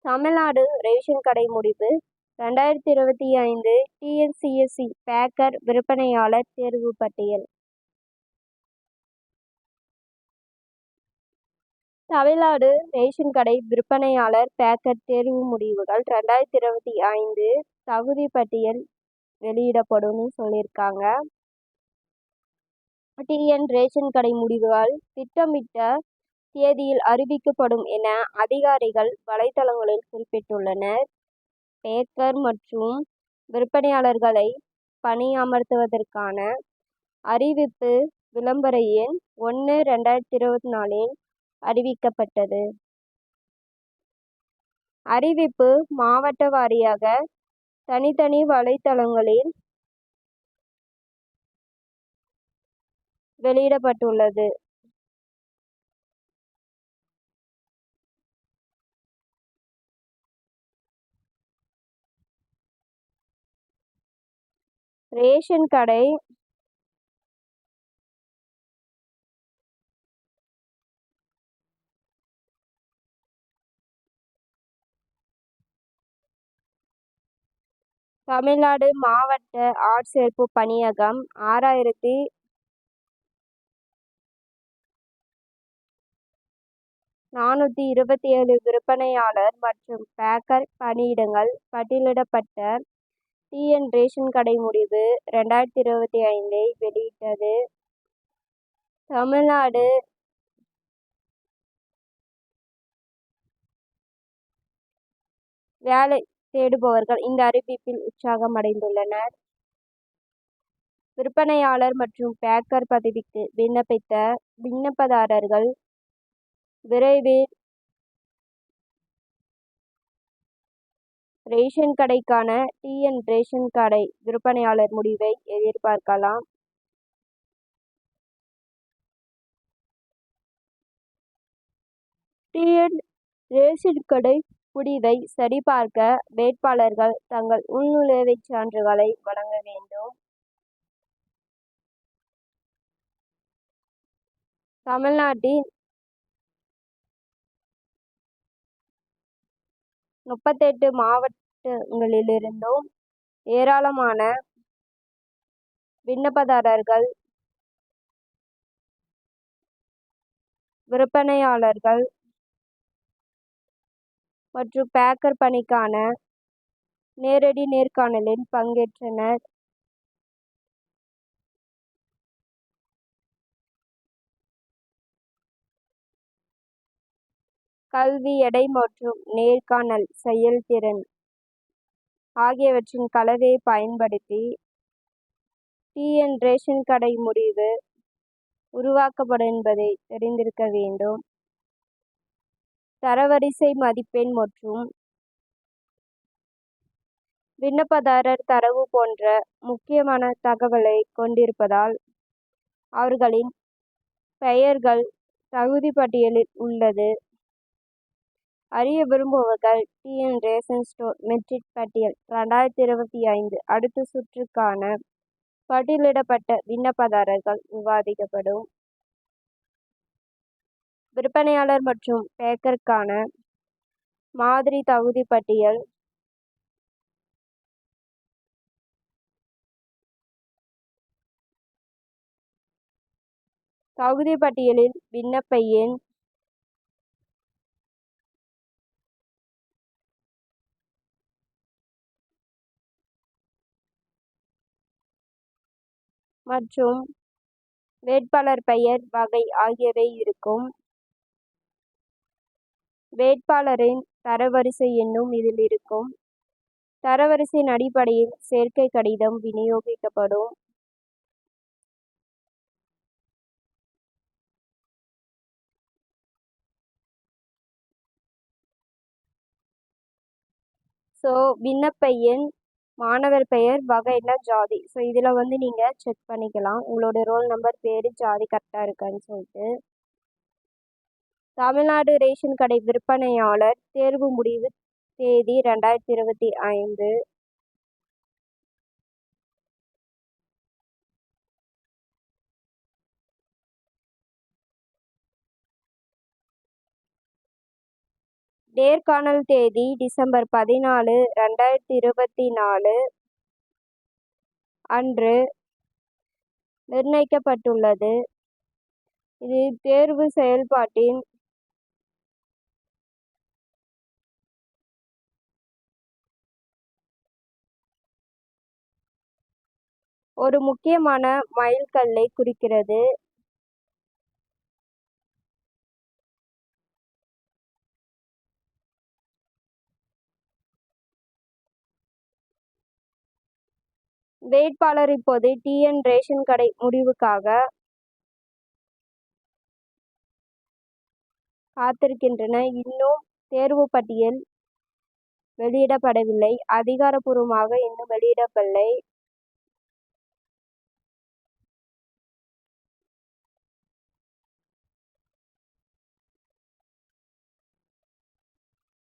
Tamil Nadu ration கடை முடிவு 2025 TNCSC Baker விற்பனையாளர் தேர்வு பட்டியல். தமிழ்நாடு ரேஷன் கடை விற்பனையாளர் பேக்கர் தேர்வு முடிவுகள் 2025 தகுதி பட்டியல் வெளியிடப்படும்னு சொல்லியிருக்காங்க. டிஎன் ரேஷன் கடை முடிவுகள் திட்டமிட்ட தேதியில் அறிவிக்கப்படும் என அதிகாரிகள் வலைதளங்களில் குறிப்பிட்டுள்ளனர். பேக்கர் மற்றும் விற்பனையாளர்களை பணியமர்த்துவதற்கான அறிவிப்பு விளம்பர எண் 1/2024 அறிவிக்கப்பட்டது. அறிவிப்பு மாவட்ட வாரியாக தனித்தனி வலைதளங்களில் வெளியிடப்பட்டுள்ளது. ரேஷன் கடை தமிழ்நாடு மாவட்ட ஆட்சேர்ப்பு பணியகம் 6427 விற்பனையாளர் மற்றும் பேக்கர் பணியிடங்கள் பட்டியலிடப்பட்ட டிஎன் ரேஷன் கடை முடிவு 2025 வெளியிட்டது. தமிழ்நாடு வேலை தேடுபவர்கள் இந்த அறிவிப்பில் உற்சாகம் அடைந்துள்ளனர். விற்பனையாளர் மற்றும் பேக்கர் பதவிக்கு விண்ணப்பித்த விண்ணப்பதாரர்கள் விரைவில் ரேஷன் கடைக்கான டிஎன் ரேஷன் கடை விற்பனையாளர் முடிவை எதிர்பார்க்கலாம். டிஎன் ரேஷன் கடை முடிவை சரிபார்க்க வேட்பாளர்கள் தங்கள் உள்நுழைவுச் சான்றுகளை வழங்க வேண்டும். தமிழ்நாட்டின் 38 மாவட்டங்களிலிருந்தும் ஏராளமான விண்ணப்பதாரர்கள் விற்பனையாளர்கள் மற்றும் பேக்கர் பணிக்கான நேரடி நேர்காணலில் பங்கேற்றனர். கல்வி, எடை மற்றும் நேர்காணல் செயல்திறன் ஆகியவற்றின் கலவையை பயன்படுத்தி டிஎன் ரேஷன் கடை முடிவு உருவாக்கப்படும் என்பதை தெரிந்திருக்க வேண்டும். தரவரிசை மதிப்பெண் மற்றும் விண்ணப்பதாரர் தரவு போன்ற முக்கியமான தகவலை கொண்டிருப்பதால் அவர்களின் பெயர்கள் தகுதி பட்டியலில் உள்ளது. அறிய விரும்புபவர்கள் டிஎன் ரேஷன் ஸ்டோர் மெரிட் பட்டியல் 2025 அடுத்த சுற்றுக்கான பட்டியலிடப்பட்ட விண்ணப்பதாரர்கள் விவாதிக்கப்படும். விற்பனையாளர் மற்றும் பேக்கருக்கான மாதிரி தகுதி பட்டியல் தகுதி பட்டியலில் விண்ணப்ப எண் மற்றும் வேட்பாளர் பெயர் வகை ஆகியவை இருக்கும். வேட்பாளரின் தரவரிசை எண்ணும் இதில் இருக்கும். தரவரிசையின் அடிப்படையில் சேர்க்கை கடிதம் விநியோகிக்கப்படும். விண்ணப்ப எண், மாணவர் பெயர், வகை என்ன, ஜாதி. இதில் நீங்கள் செக் பண்ணிக்கலாம் உங்களோட ரோல் நம்பர், பேர், ஜாதி கரெக்டாக இருக்கான்னு சொல்லிட்டு. தமிழ்நாடு ரேஷன் கடை விற்பனையாளர் தேர்வு முடிவு தேதி 2025. நேர்காணல் தேதி டிசம்பர் 14, 2024 அன்று நிர்ணயிக்கப்பட்டுள்ளது. இது தேர்வு செயல்பாட்டின் ஒரு முக்கியமான மைல்கல்லை குறிக்கிறது. வேட்பாளர் இப்போது TN ரேஷன் கடை முடிவுக்காக காத்திருக்கின்றனர். இன்னும் தேர்வு பட்டியல் வெளியிடப்படவில்லை. அதிகாரப்பூர்வமாக இன்னும் வெளியிடப்படவில்லை.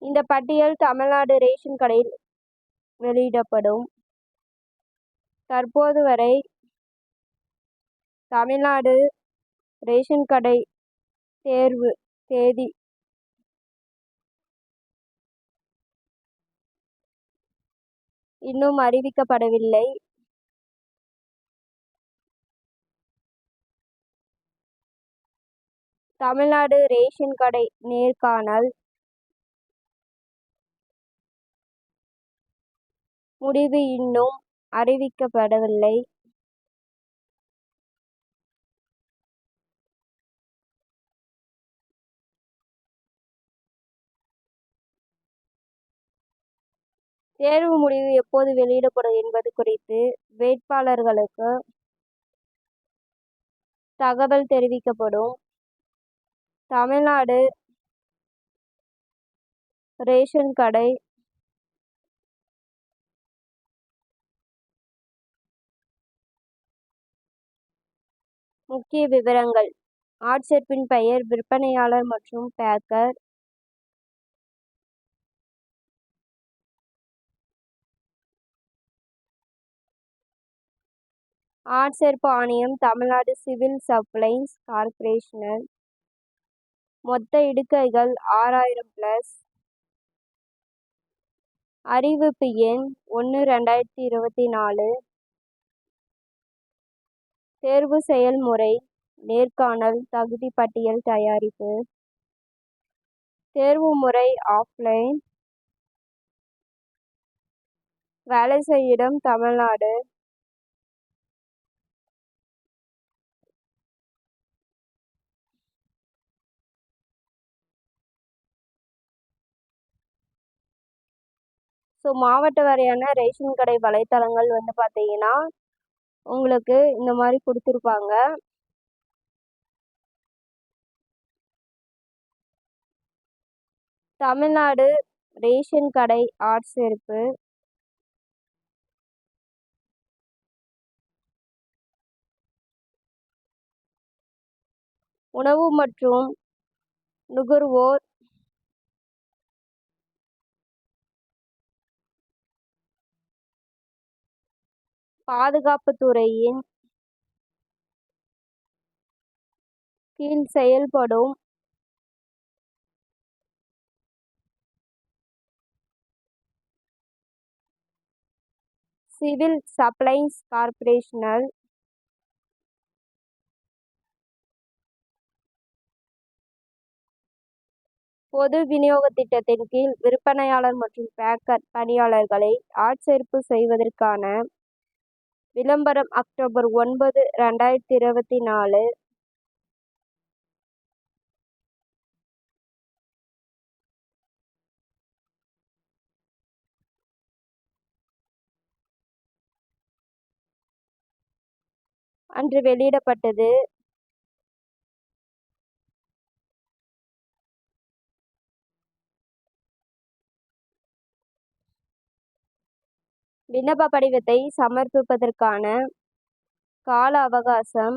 இந்த பட்டியல் தமிழ்நாடு ரேஷன் கடையில் வெளியிடப்படும். தற்போது வரை தமிழ்நாடு ரேஷன் கடை தேர்வு தேதி இன்னும் அறிவிக்கப்படவில்லை. தமிழ்நாடு ரேஷன் கடை நேர்காணல் முடிவு இன்னும் அறிவிக்கப்படவில்லை. தேர்வு முடிவு எப்போது வெளியிடப்படும் என்பது குறித்து வேட்பாளர்களுக்கு தகவல் தெரிவிக்கப்படும். தமிழ்நாடு ரேஷன் கடை முக்கிய விவரங்கள்: ஆட்சேர்ப்பின் பெயர், விற்பனையாளர் மற்றும் பேக்கர், ஆட்சேர்ப்பு ஆணையம் தமிழ்நாடு சிவில் சப்ளைஸ் கார்ப்பரேஷன். மொத்த இடுகைகள் 6000+. அறிவிப்பு எண் 1/2024. தேர்வு செயல்முறை: நேர்காணல், தகுதி பட்டியல் தயாரிப்பு. தேர்வு முறை: ஆஃப்லைன். வேலை செய்யும் இடம்: தமிழ்நாடு. மாவட்ட வாரியான ரேஷன் கடை வலைத்தளங்கள் பார்த்தீங்கன்னா உங்களுக்கு இந்த மாதிரி கொடுத்துருப்பாங்க. தமிழ்நாடு ரேஷன் கடை ஆட்சேர்ப்பு. உணவு மற்றும் நுகர்வோர் பாதுகாப்புத்துறையின் கீழ் செயல்படும் சிவில் சப்ளைஸ் கார்ப்பரேஷன் பொது விநியோக திட்டத்தின் கீழ் விற்பனையாளர் மற்றும் பேக்கர் பணியாளர்களை ஆட்சேர்ப்பு செய்வதற்கான விளம்பரம் அக்டோபர் 9, 2024 அன்று வெளியிடப்பட்டது. விண்ணப்ப படிவத்தை சமர்ப்பிப்பதற்கான கால அவகாசம்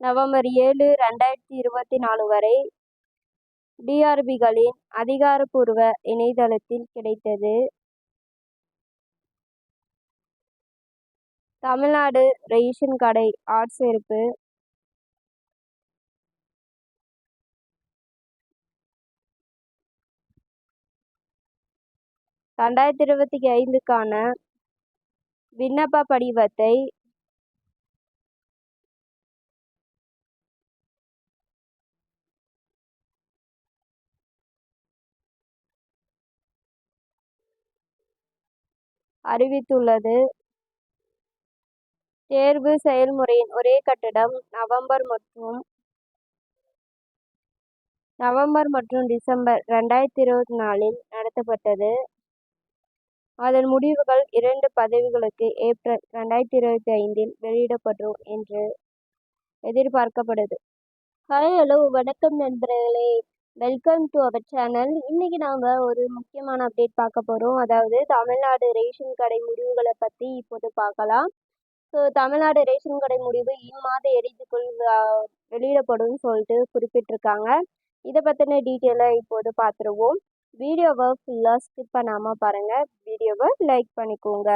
நவம்பர் 7, 2024 வரை DRBகளின் அதிகாரப்பூர்வ இணையதளத்தில் கிடைத்தது. தமிழ்நாடு ரேஷன் கடை ஆட்சேர்ப்பு 2025க்கான விண்ணப்ப படிவத்தை அறிவித்துள்ளது. தேர்வு செயல்முறையின் ஒரே கட்டடம் நவம்பர் மற்றும் டிசம்பர் 2024இல் நடத்தப்பட்டது. அதன் முடிவுகள் 2 பதவிகளுக்கு ஏப்ரல் 2025இல் வெளியிடப்படும் என்று எதிர்பார்க்கப்படுது. ஹலோ வணக்கம் நண்பர்களே, வெல்கம் டு அவர் சேனல். இன்னைக்கு நாம ஒரு முக்கியமான அப்டேட் பார்க்க போறோம். அதாவது தமிழ்நாடு ரேஷன் கடை முடிவுகளை பத்தி இப்போது பார்க்கலாம். ஸோ தமிழ்நாடு ரேஷன் கடை முடிவு இம்மாத இறுதிக்குள் வெளியிடப்படும் சொல்லிட்டு குறிப்பிட்டிருக்காங்க. இதை பற்றின டீட்டெயிலை இப்போது பார்த்துருவோம். வீடியோவை ஃபுல்லாக ஸ்கிப் பண்ணாமல் பாருங்கள். வீடியோவை லைக் பண்ணிக்கோங்க.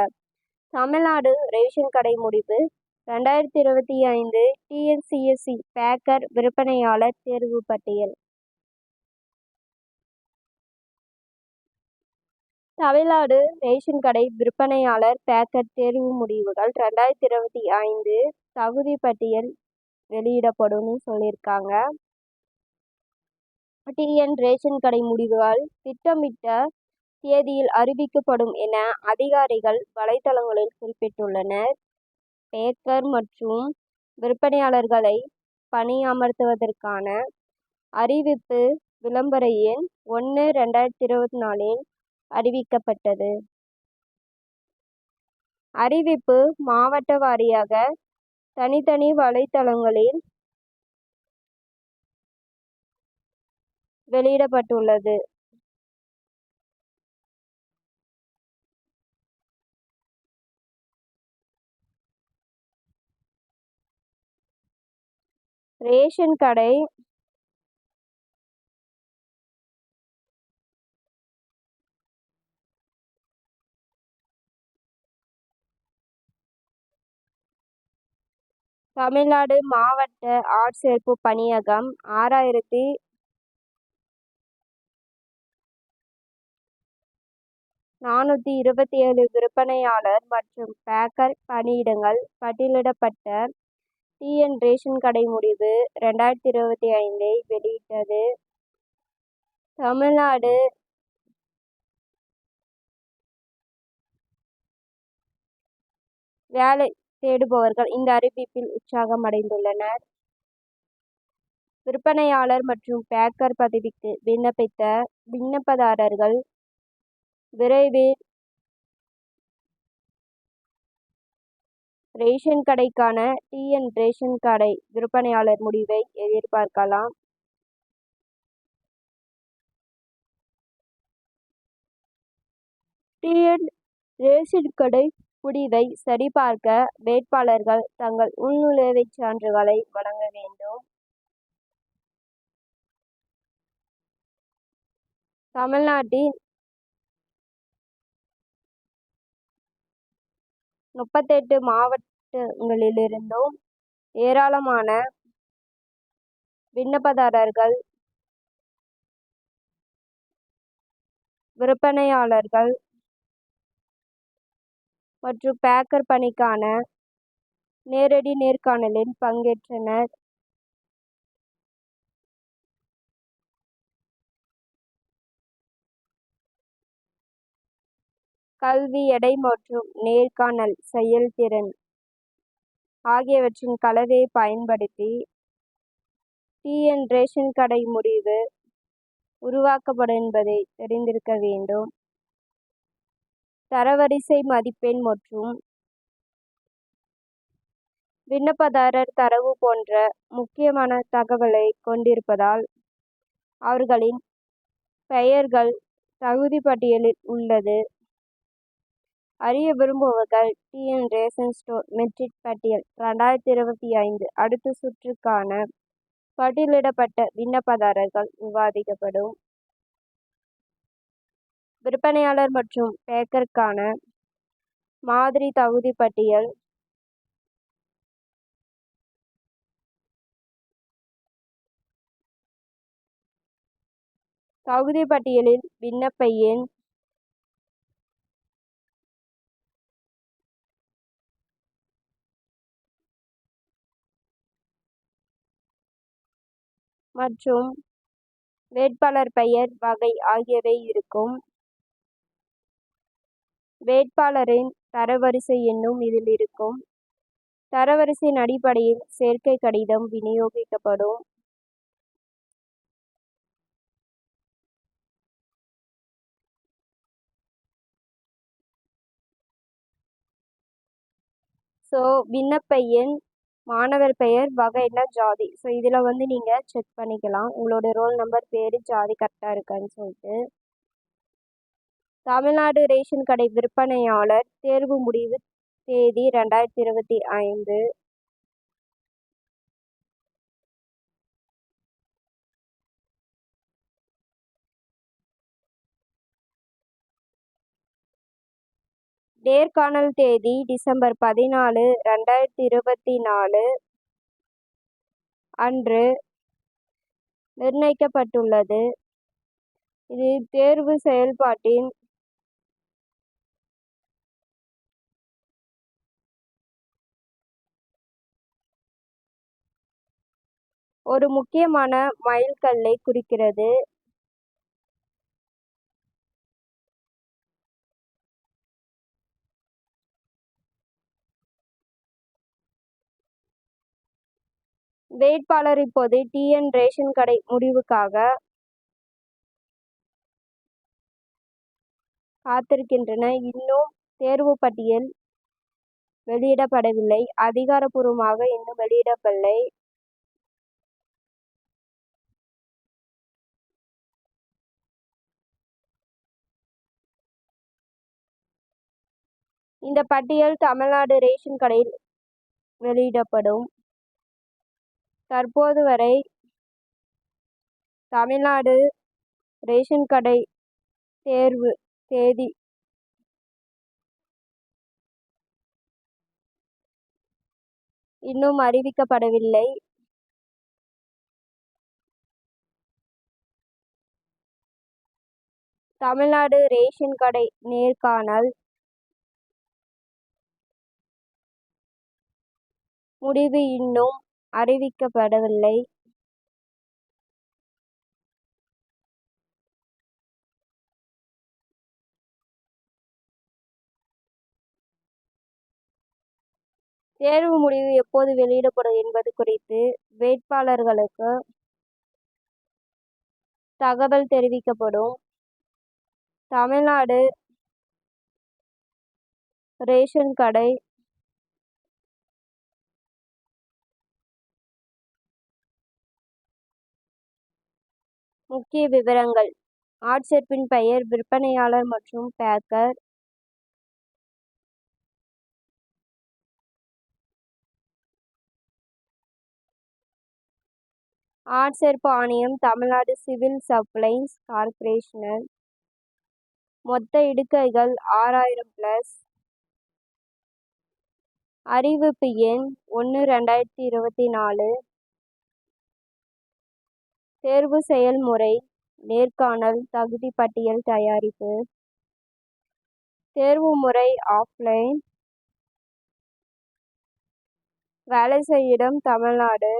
தமிழ்நாடு ரேஷன் கடை முடிவு 2025 டிஎன்சிஎஸ்சி பேக்கர் விற்பனையாளர் தேர்வு பட்டியல். தமிழ்நாடு ரேஷன் கடை விற்பனையாளர் பேக்கர் தேர்வு முடிவுகள் 2025 தகுதி பட்டியல் வெளியிடப்படும் சொல்லியிருக்காங்க. டிஎன் ரேஷன் கடை முடிவுகள் திட்டமிட்ட தேதியில் அறிவிக்கப்படும் என அதிகாரிகள் வலைத்தளங்களில் குறிப்பிட்டுள்ளனர். பேக்கர் மற்றும் விற்பனையாளர்களை பணியமர்த்துவதற்கான அறிவிப்பு விளம்பர எண் 1/2024இல் அறிவிக்கப்பட்டது. அறிவிப்பு மாவட்ட வாரியாக தனித்தனி வலைத்தளங்களில் வெளியிடப்பட்டுள்ளது. ரேஷன் கடை தமிழ்நாடு மாவட்ட ஆட்சேர்ப்பு பணியகம் 6427 விற்பனையாளர் மற்றும் பேக்கர் பணியிடங்கள் பட்டியலிடப்பட்ட டிஎன் ரேஷன் கடை முடிவு 2025 வெளியிட்டது. தமிழ்நாடு வேலை தேடுபவர்கள் இந்த அறிவிப்பில் உற்சாகம் அடைந்துள்ளனர். விற்பனையாளர் மற்றும் பேக்கர் பதவிக்கு விண்ணப்பித்த விண்ணப்பதாரர்கள் விரைவில் ரேஷன் கடைக்கான டிஎன் ரேஷன் கடை விற்பனையாளர் முடிவை எதிர்பார்க்கலாம். டிஎன் ரேஷன் கடை முடிவை சரிபார்க்க வேட்பாளர்கள் தங்கள் உள்நுழைவுச் சான்றுகளை வழங்க வேண்டும். தமிழ்நாட்டின் 38 மாவட்டங்களிலிருந்தும் ஏராளமான விண்ணப்பதாரர்கள் விற்பனையாளர்கள் மற்றும் பேக்கர் பணிக்கான நேரடி நேர்காணலில் பங்கேற்றனர். கல்வி, எடை மற்றும் நேர்காணல் செயல்திறன் ஆகியவற்றின் கலவையை பயன்படுத்தி டிஎன் ரேஷன் கடை முடிவு உருவாக்கப்படும் என்பதை தெரிந்திருக்க வேண்டும். தரவரிசை மதிப்பெண் மற்றும் விண்ணப்பதாரர் தரவு போன்ற முக்கியமான தகவலை கொண்டிருப்பதால் அவர்களின் பெயர்கள் தகுதி பட்டியலில் உள்ளது. அறிய விரும்புபவர்கள் டிஎன் ரேஷன் ஸ்டோர் மெட்ரிக் பட்டியல் 2025 அடுத்த சுற்றுக்கான பட்டியலிடப்பட்ட விண்ணப்பதாரர்கள் விவாதிக்கப்படும். விற்பனையாளர் மற்றும் பேக்கருக்கான மாதிரி தகுதி பட்டியல் தகுதி பட்டியலில் விண்ணப்ப எண் மற்றும் வேட்பாளர் பெயர் வகை ஆகியவை இருக்கும். வேட்பாளரின் தரவரிசை எண்ணும் இதில் இருக்கும். தரவரிசையின் அடிப்படையில் சேர்க்கை கடிதம் விநியோகிக்கப்படும். ஸோ விண்ணப்ப எண், மாணவர் பெயர், வகை என்ன, ஜாதி. ஸோ இதில் நீங்கள் செக் பண்ணிக்கலாம் உங்களோட ரோல் நம்பர், பேர், ஜாதி கரெக்டாக இருக்கான்னு சொல்லிட்டு. தமிழ்நாடு ரேஷன் கடை விற்பனையாளர் தேர்வு முடிவு தேதி 2025. நேர்காணல் தேதி டிசம்பர் 14, 2024 அன்று நிர்ணயிக்கப்பட்டுள்ளது. இது தேர்வு செயல்பாட்டின் ஒரு முக்கியமான மைல்கல்லை குறிக்கிறது. வேட்பாளர் இப்போது டிஎன் ரேஷன் கடை முடிவுக்காக காத்திருக்கின்றனர். இன்னும் தேர்வு பட்டியல் வெளியிடப்படவில்லை. அதிகாரப்பூர்வமாக இன்னும் வெளியிடப்படவில்லை. இந்த பட்டியல் தமிழ்நாடு ரேஷன் கடையில் வெளியிடப்படும். தற்போது வரை தமிழ்நாடு ரேஷன் கடை தேர்வு தேதி இன்னும் அறிவிக்கப்படவில்லை. தமிழ்நாடு ரேஷன் கடை நேர்காணல் முடிவு இன்னும் அறிவிக்கப்படவில்லை. தேர்வு முடிவு எப்போது வெளியிடப்படும் என்பது குறித்து வேட்பாளர்களுக்கு தகவல் தெரிவிக்கப்படும். தமிழ்நாடு ரேஷன் கடை முக்கிய விவரங்கள்: ஆட்சேர்ப்பின் பெயர், விற்பனையாளர் மற்றும் பேக்கர், ஆட்சேர்ப்பு ஆணையம் தமிழ்நாடு சிவில் சப்ளைஸ் கார்ப்பரேஷன். மொத்த இடுகைகள் 6000+. அறிவிப்பு எண் 1/2024. தேர்வு செயல்முறை: நேர்காணல், தகுதி பட்டியல் தயாரிப்பு. தேர்வு முறை: ஆஃப்லைன். வேலை செய்யும் தமிழ்நாடு.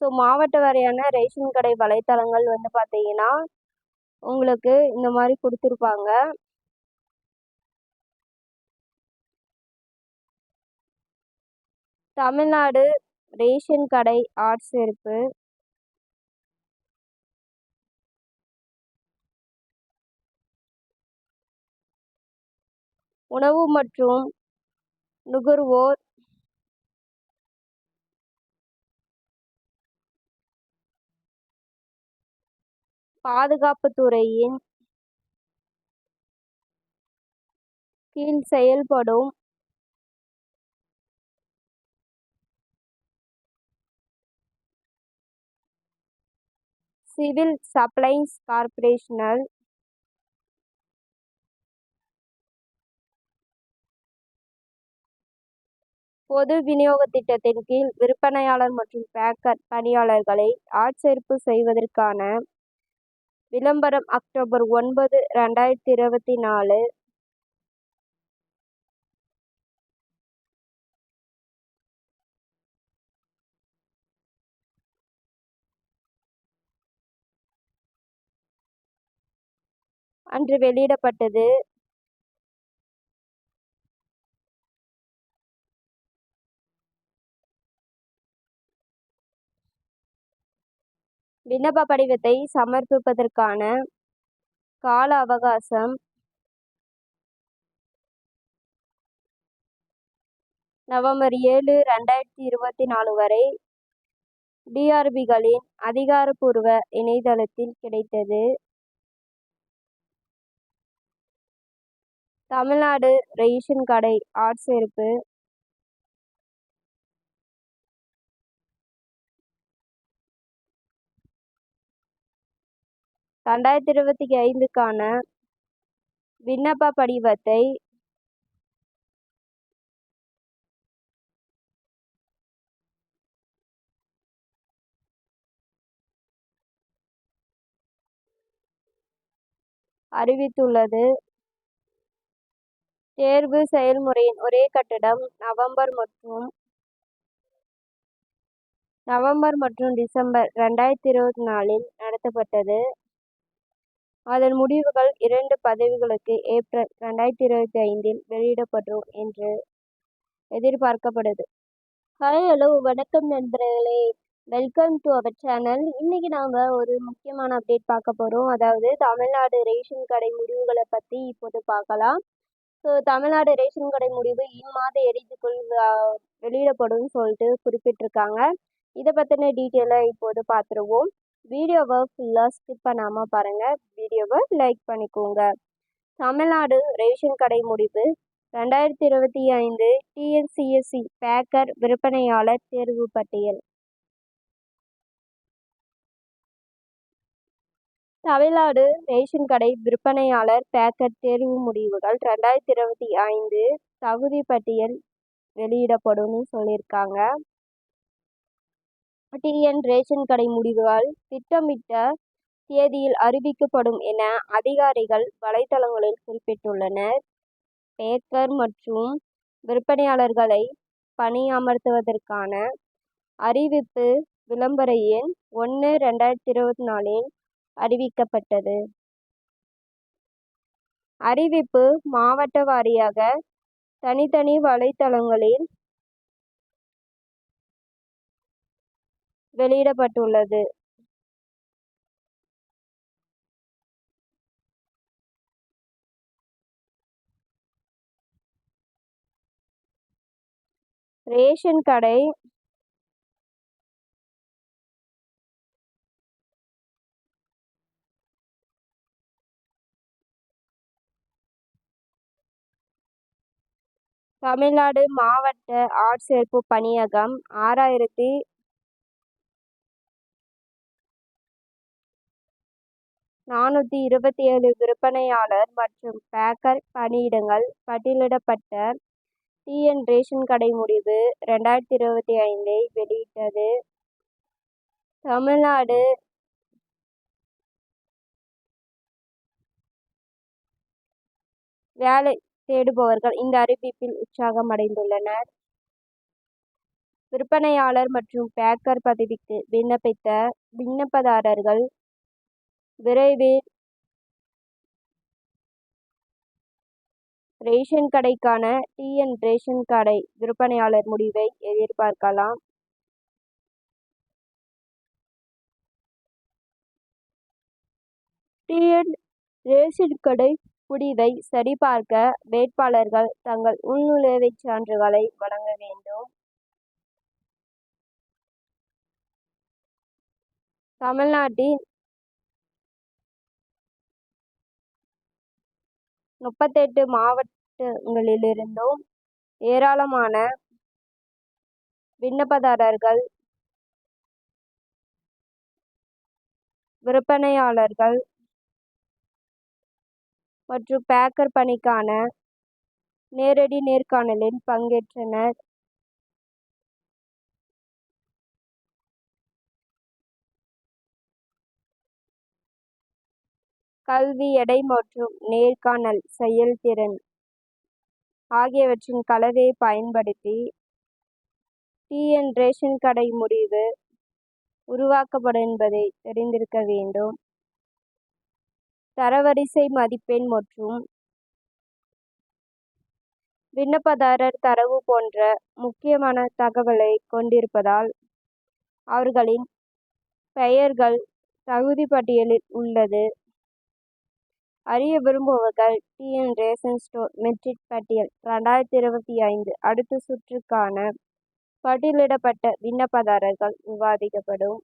ஸோ மாவட்ட வாரியான ரேஷன் கடை வலைத்தளங்கள் பார்த்தீங்கன்னா உங்களுக்கு இந்த மாதிரி கொடுத்துருப்பாங்க. தமிழ்நாடு ரேஷன் கடை ஆட்சேர்ப்பு. உணவு மற்றும் நுகர்வோர் பாதுகாப்புத்துறையின் கீழ் செயல்படும் சிவில் சப்ளைஸ் கார்ப்பரேஷன் பொது விநியோக திட்டத்தின் கீழ் விற்பனையாளர் மற்றும் பேக்கர் பணியாளர்களை ஆட்சேர்ப்பு செய்வதற்கான விளம்பரம் அக்டோபர் 9, 2024. அன்று வெளியிடப்பட்டது. விண்ணப்ப படிவத்தை சமர்ப்பிப்பதற்கான கால அவகாசம் நவம்பர் 7, 2024 வரை டிஆர்பிகளின் அதிகாரப்பூர்வ இணையதளத்தில் கிடைத்தது. தமிழ்நாடு ரேஷன் கடை ஆட்சேர்ப்பு (2025) விண்ணப்ப படிவத்தை அறிவித்துள்ளது. தேர்வு செயல்முறையின் ஒரே கட்டடம் நவம்பர் மற்றும் டிசம்பர் 2024 நடத்தப்பட்டது. அதன் முடிவுகள் 2 பதவிகளுக்கு ஏப்ரல் 2025 வெளியிடப்படும் என்று எதிர்பார்க்கப்படுது. ஹலோ வணக்கம் நண்பர்களே, வெல்கம் டு அவர் சேனல். இன்னைக்கு நாம ஒரு முக்கியமான அப்டேட் பார்க்க போறோம். அதாவது தமிழ்நாடு ரேஷன் கடை முடிவுகளை பத்தி இப்போது பார்க்கலாம். ஸோ தமிழ்நாடு ரேஷன் கடை முடிவு இம்மாத இறுதிக்குள் வெளியிடப்படும் சொல்லிட்டு குறிப்பிட்டிருக்காங்க. இதை பற்றின டீட்டெயிலை இப்போது பார்த்துருவோம். வீடியோவை ஃபுல்லாக ஸ்கிப் பண்ணாமல் பாருங்கள். வீடியோவை லைக் பண்ணிக்கோங்க. தமிழ்நாடு ரேஷன் கடை முடிவு 2025 டிஎன்சிஎஸ்சி பேக்கர் விற்பனையாளர் தேர்வு பட்டியல். தமிழ்நாடு ரேஷன் கடை விற்பனையாளர் பேக்கர் தேர்வு முடிவுகள் 2025 தகுதி பட்டியல் வெளியிடப்படும் சொல்லியிருக்காங்க. டிஎன் ரேஷன் கடை முடிவுகள் திட்டமிட்ட தேதியில் அறிவிக்கப்படும் என அதிகாரிகள் வலைதளங்களில் குறிப்பிட்டுள்ளனர். பேக்கர் மற்றும் விற்பனையாளர்களை பணியமர்த்துவதற்கான அறிவிப்பு விளம்பர எண் 1, 2024 அறிவிக்கப்பட்டது. அறிவிப்பு மாவட்ட வாரியாக தனித்தனி வலைத்தளங்களில் வெளியிடப்பட்டுள்ளது. ரேஷன் கடை தமிழ்நாடு மாவட்ட ஆட்சேர்ப்பு பணியகம் 6427 விற்பனையாளர் மற்றும் பேக்கர் பணியிடங்கள் பட்டியலிடப்பட்ட டிஎன் ரேஷன் கடை முடிவு 2025 வெளியிட்டது. தமிழ்நாடு வேலை தேடுபவர்கள் இந்த அறிவிப்பில் உற்சாகம் அடைந்துள்ளனர். விற்பனையாளர் மற்றும் பேக்கர் பதவிக்கு விண்ணப்பித்த விண்ணப்பதாரர்கள் விரைவில் ரேஷன் கடைக்கான டிஎன் ரேஷன் கடை விற்பனையாளர் முடிவை எதிர்பார்க்கலாம். டிஎன் ரேஷன் கடை முடிவை சரிபார்க்க வேட்பாளர்கள் தங்கள் உள்நுழைவுச் சான்றுகளை வழங்க வேண்டும். தமிழ்நாட்டின் 38 மாவட்டங்களிலிருந்தும் ஏராளமான விண்ணப்பதாரர்கள் விற்பனையாளர்கள் மற்றும் பேக்கர் பணிக்கான நேரடி நேர்காணலில் பங்கேற்றனர். கல்வி, எடை மற்றும் நேர்காணல் செயல்திறன் ஆகியவற்றின் கலவையை பயன்படுத்தி டிஎன் ரேஷன் கடை முடிவு உருவாக்கப்படும் என்பதை தெரிந்திருக்க வேண்டும். தரவரிசை மதிப்பெண் மற்றும் விண்ணப்பதாரர் தரவு போன்ற முக்கியமான தகவலை கொண்டிருப்பதால் அவர்களின் பெயர்கள் தகுதி பட்டியலில் உள்ளது. அறிய விரும்புபவர்கள் டிஎன் ரேஷன் ஸ்டோர் மெரிட் பட்டியல் 2025 அடுத்த சுற்றுக்கான பட்டியலிடப்பட்ட விண்ணப்பதாரர்கள் விவாதிக்கப்படும்.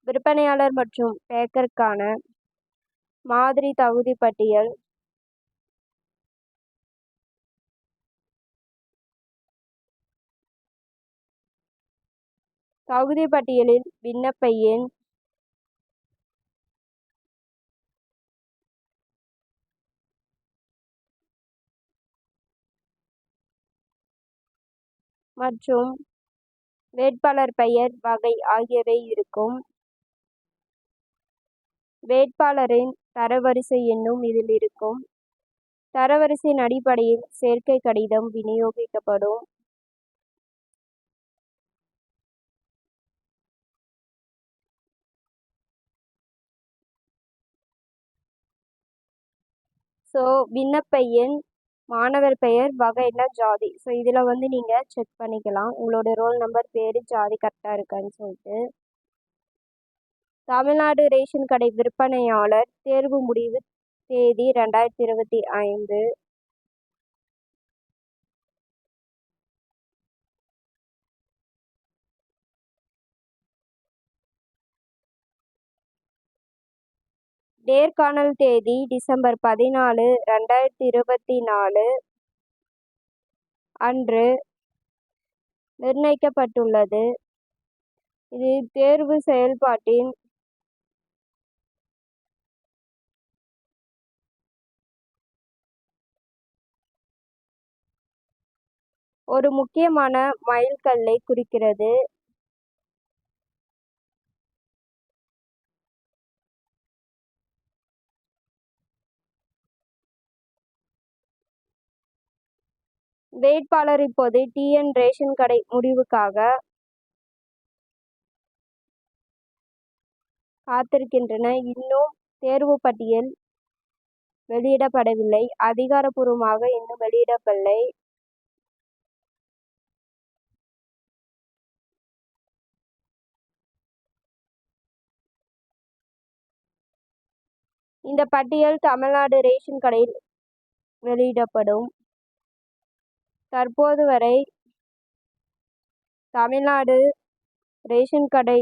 விற்பனையாளர் மற்றும் பேக்கருக்கான மாதிரி தகுதி பட்டியல் தகுதி பட்டியலில் விண்ணப்ப எண், மற்றும் வேட்பாளர் பெயர் வகை ஆகியவை இருக்கும். வேட்பாளரின் தரவரிசை எண்ணும் இதில் இருக்கும். தரவரிசையின் அடிப்படையில் சேர்க்கை கடிதம் விநியோகிக்கப்படும். ஸோ விண்ணப்ப எண், மாணவர் பெயர், வகை என்ன, ஜாதி. ஸோ இதில் நீங்கள் செக் பண்ணிக்கலாம் உங்களோட ரோல் நம்பர், பேர், ஜாதி கரெக்டாக இருக்கான்னு சொல்லிட்டு. தமிழ்நாடு ரேஷன் கடை விற்பனையாளர் தேர்வு முடிவு தேதி 2025. நேர்காணல் தேதி டிசம்பர் 14, 2024 அன்று நிர்ணயிக்கப்பட்டுள்ளது. இது தேர்வு செயல்பாட்டின் ஒரு முக்கியமான மைல்கல்லை குறிக்கிறது. வேட்பாளர் இப்போது டிஎன் ரேஷன் கடை முடிவுக்காக காத்திருக்கின்றனர். இன்னும் தேர்வு பட்டியல் வெளியிடப்படவில்லை. அதிகாரப்பூர்வமாக இன்னும் வெளியிடப்படவில்லை. இந்த பட்டியல் தமிழ்நாடு ரேஷன் கடையில் வெளியிடப்படும். தற்போது வரை தமிழ்நாடு ரேஷன் கடை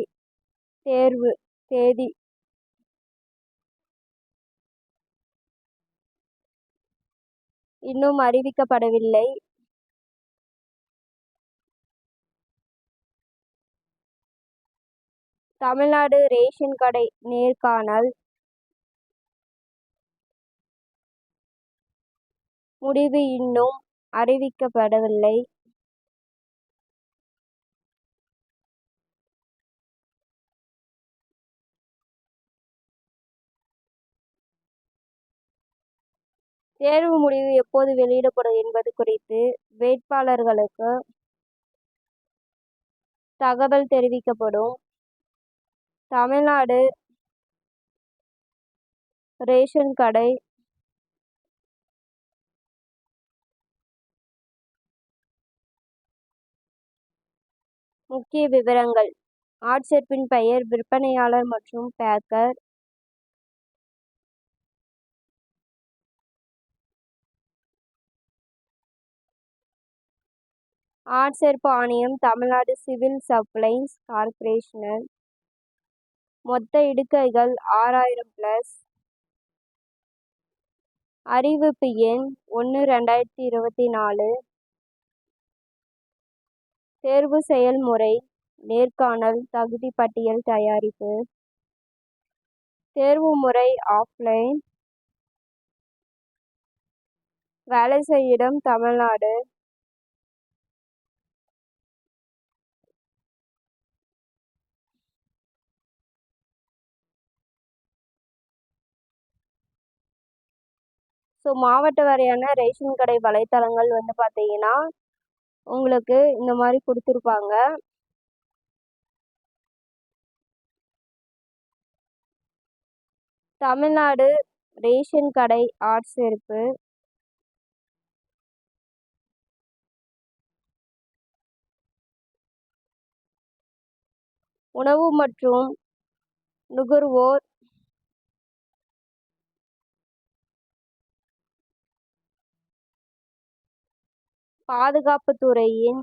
தேர்வு தேதி இன்னும் அறிவிக்கப்படவில்லை. தமிழ்நாடு ரேஷன் கடை நேர்காணல் முடிவு இன்னும் அறிவிக்கப்படவில்லை. தேர்வு முடிவு எப்போது வெளியிடப்படும் என்பது குறித்து வேட்பாளர்களுக்கு தகவல் தெரிவிக்கப்படும். தமிழ்நாடு ரேஷன் கடை முக்கிய விவரங்கள்: ஆட்சேர்ப்பின் பெயர், விற்பனையாளர் மற்றும் பேக்கர், ஆட்சேர்ப்பு ஆணையம் தமிழ்நாடு சிவில் சப்ளைஸ் கார்ப்பரேஷன். மொத்த இடுகைகள் 6000+. அறிவிப்பு எண் 1/2024. தேர்வு செயல்முறை: நேர்காணல், தகுதி பட்டியல் தயாரிப்பு. தேர்வு முறை: ஆஃப்லைன். வேலை செய்யும் இடம்: தமிழ்நாடு. ஸோ மாவட்ட வாரியான ரேஷன் கடை வலைத்தளங்கள் வந்து பார்த்தீங்கன்னா உங்களுக்கு இந்த மாதிரி கொடுத்துருப்பாங்க. தமிழ்நாடு ரேஷன் கடை ஆட்சேர்ப்பு, உணவு மற்றும் நுகர்வோர் பாதுகாப்புத்துறையின்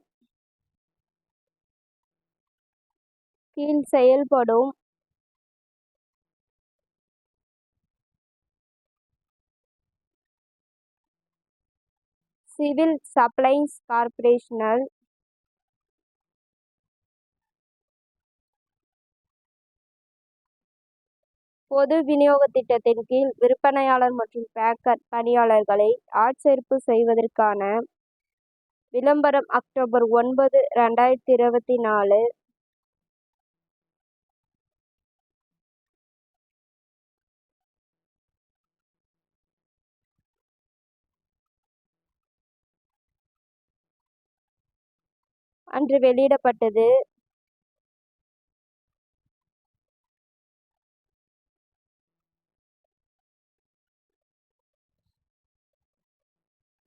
கீழ் செயல்படும் சிவில் சப்ளைஸ் கார்ப்பரேஷனல் பொது விநியோக திட்டத்தின் கீழ் விற்பனையாளர் மற்றும் பேக்கர் பணியாளர்களை ஆட்சேர்ப்பு செய்வதற்கான விளம்பரம் அக்டோபர் 9, 2024 அன்று வெளியிடப்பட்டது.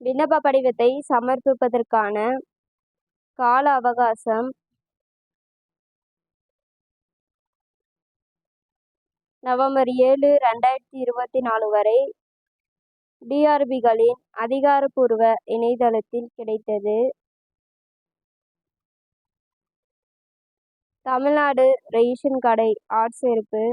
விண்ணப்ப படிவத்தை சமர்ப்பிப்பதற்கான கால அவகாசம் நவம்பர் 7, 2024 வரை டிஆர்பிகளின் அதிகாரப்பூர்வ இணையதளத்தில் கிடைத்தது. தமிழ்நாடு ரேஷன் கடை ஆட்சேர்ப்பு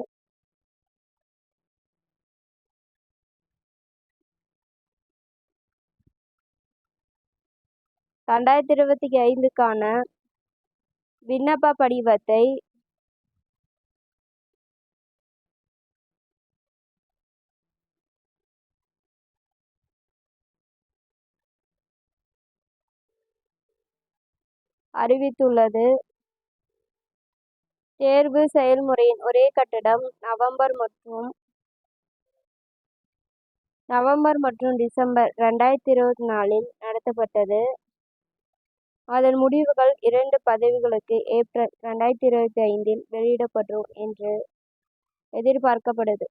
(2025) விண்ணப்ப படிவத்தை அறிவித்துள்ளது. தேர்வு செயல்முறையின் ஒரே கட்டடம் நவம்பர் மற்றும் டிசம்பர் 2024 நடத்தப்பட்டது. அதன் முடிவுகள் 2 பதவிகளுக்கு ஏப்ரல் 2025 வெளியிடப்படும் என்று எதிர்பார்க்கப்படுது.